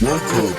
Welcome.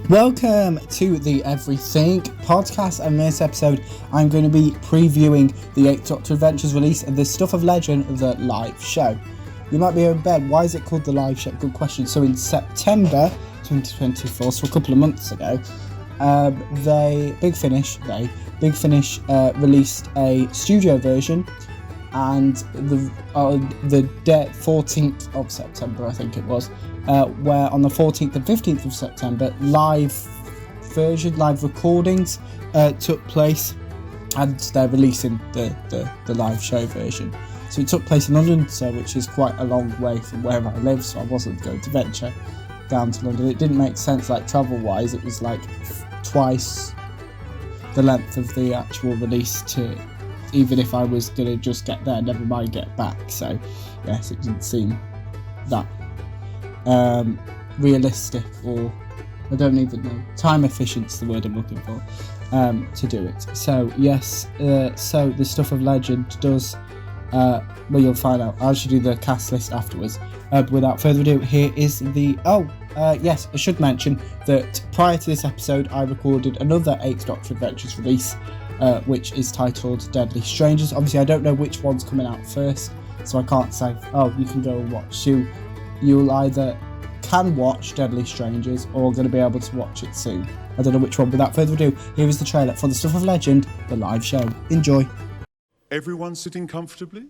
Welcome to the Everything podcast, and in this episode I'm going to be previewing the 8th Doctor Adventures release of the Stuff of Legend, the live show. You might be in bed, why is it called the live show? Good question. So in September 2024, so a couple of months ago, Big Finish released a studio version, and the 14th of September I think it was, where on the 14th and 15th of September live recordings took place, and they're releasing the live show version. So it took place in London, which is quite a long way from where I live, so I wasn't going to venture down to London. It didn't make sense, like travel wise. It was like twice the length of the actual release, to even if I was going to just get there, never mind get back. So yes, it didn't seem that realistic, or I don't even know, time efficient is the word I'm looking for, to do it. So yes, so the Stuff of Legend does, well, you'll find out. I'll show you the cast list afterwards. But without further ado, here is the, yes, I should mention that prior to this episode I recorded another 8th Doctor Adventures release, which is titled Deadly Strangers. Obviously I don't know which one's coming out first, so I can't say, you can go and watch. You'll either can watch Deadly Strangers or going to be able to watch it soon. I don't know which one. Without further ado, here is the trailer for the Stuff of Legend, the live show. Enjoy. Everyone sitting comfortably?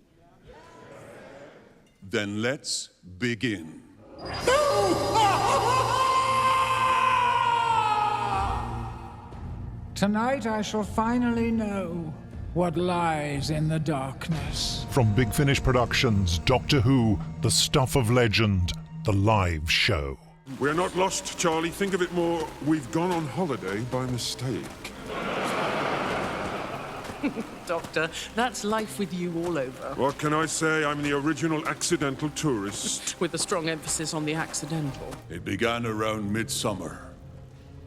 Then let's begin. Tonight I shall finally know what lies in the darkness. From Big Finish Productions, Doctor Who, The Stuff of Legend, the live show. We're not lost, Charlie. Think of it more, we've gone on holiday by mistake. Doctor, that's life with you all over. What can I say? I'm the original accidental tourist. With a strong emphasis on the accidental. It began around midsummer.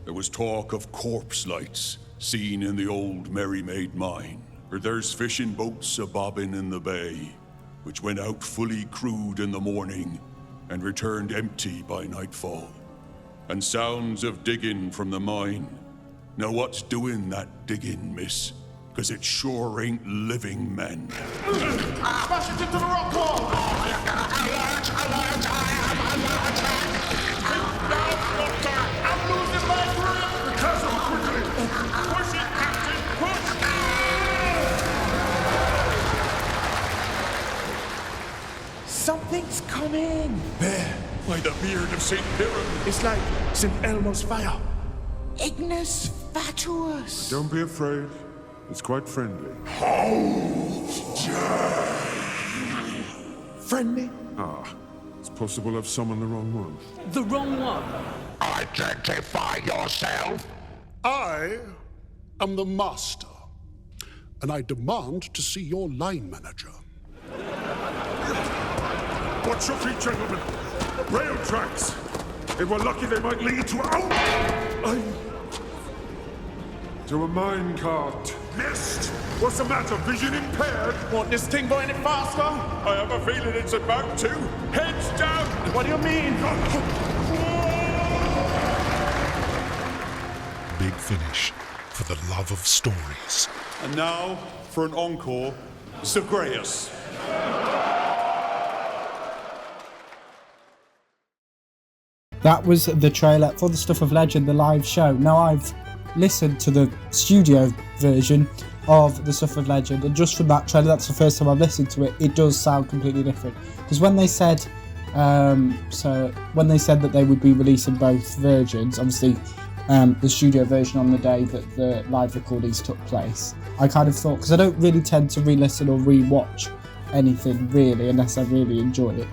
There was talk of corpse lights seen in the old Merry Maid mine. For there's fishing boats a-bobbing in the bay, which went out fully crewed in the morning and returned empty by nightfall. And sounds of digging from the mine. Now what's doing that digging, miss? 'Cause it sure ain't living men. Smash it into the rock wall! Alert! I'm losing my grip! Because of quickly! Push it, Captain! Push! Something's coming! There, by the beard of St. Piran. It's like St. Elmo's fire. Ignis Fatuus! Don't be afraid. It's quite friendly. Friendly? It's possible I've summoned the wrong one. The wrong one. Identify yourself. I am the master, and I demand to see your line manager. Watch your feet, gentlemen. Rail tracks. If we're lucky, they might lead to to a mine cart. Missed! What's the matter? Vision impaired? Want this thing going faster? I have a feeling it's about to. Heads down! What do you mean? Big Finish, for the love of stories. And now, for an encore, Zagreus. That was the trailer for the Stuff of Legend, the live show. Now I've listened to the studio version of the Stuff of Legend, and just from that trailer, that's the first time I've listened to it, it does sound completely different. Because when they said that they would be releasing both versions, obviously the studio version on the day that the live recordings took place, I kind of thought, because I don't really tend to re-listen or re-watch anything really unless I really enjoy it,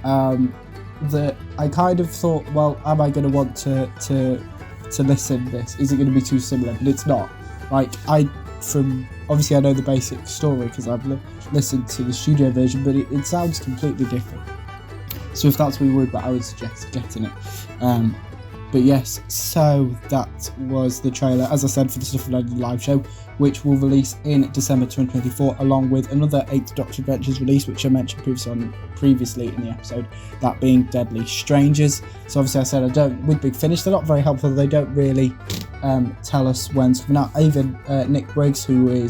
that I kind of thought, well, am I going to want to listen to this? Is it going to be too similar? But it's not. Like, obviously I know the basic story because I've listened to the studio version, but it sounds completely different. So if that's what you're worried about, I would suggest getting it. But yes, so that was the trailer, as I said, for the Stuff of Legend live show, which will release in December 2024, along with another 8th Doctor Adventures release, which I mentioned previously in the episode, that being Deadly Strangers. So obviously I said with Big Finish, they're not very helpful. They don't really tell us when's coming out. Even Nick Briggs, who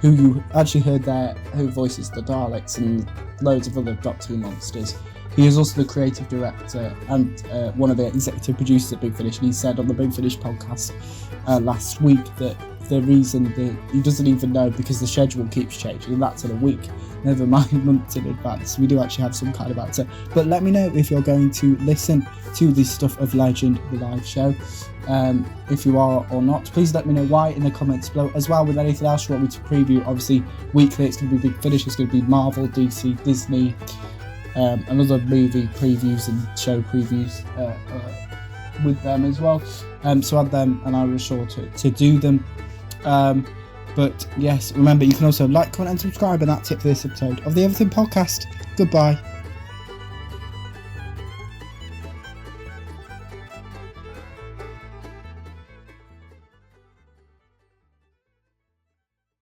you actually heard there, who voices the Daleks and loads of other Doctor Who monsters, he is also the creative director and one of the executive producers at Big Finish, and he said on the Big Finish podcast last week that the reason that he doesn't even know because the schedule keeps changing, and that's in a week, never mind months in advance. We do actually have some kind of answer. But let me know if you're going to listen to the Stuff of Legend, the live show. If you are or not, please let me know why in the comments below. As well, with anything else you want me to preview, obviously weekly it's going to be Big Finish, it's going to be Marvel, DC, Disney, and other movie previews and show previews with them as well. So add them and I will be sure to do them. But yes, remember you can also like, comment and subscribe, and that's it for this episode of the Everything Podcast. Goodbye.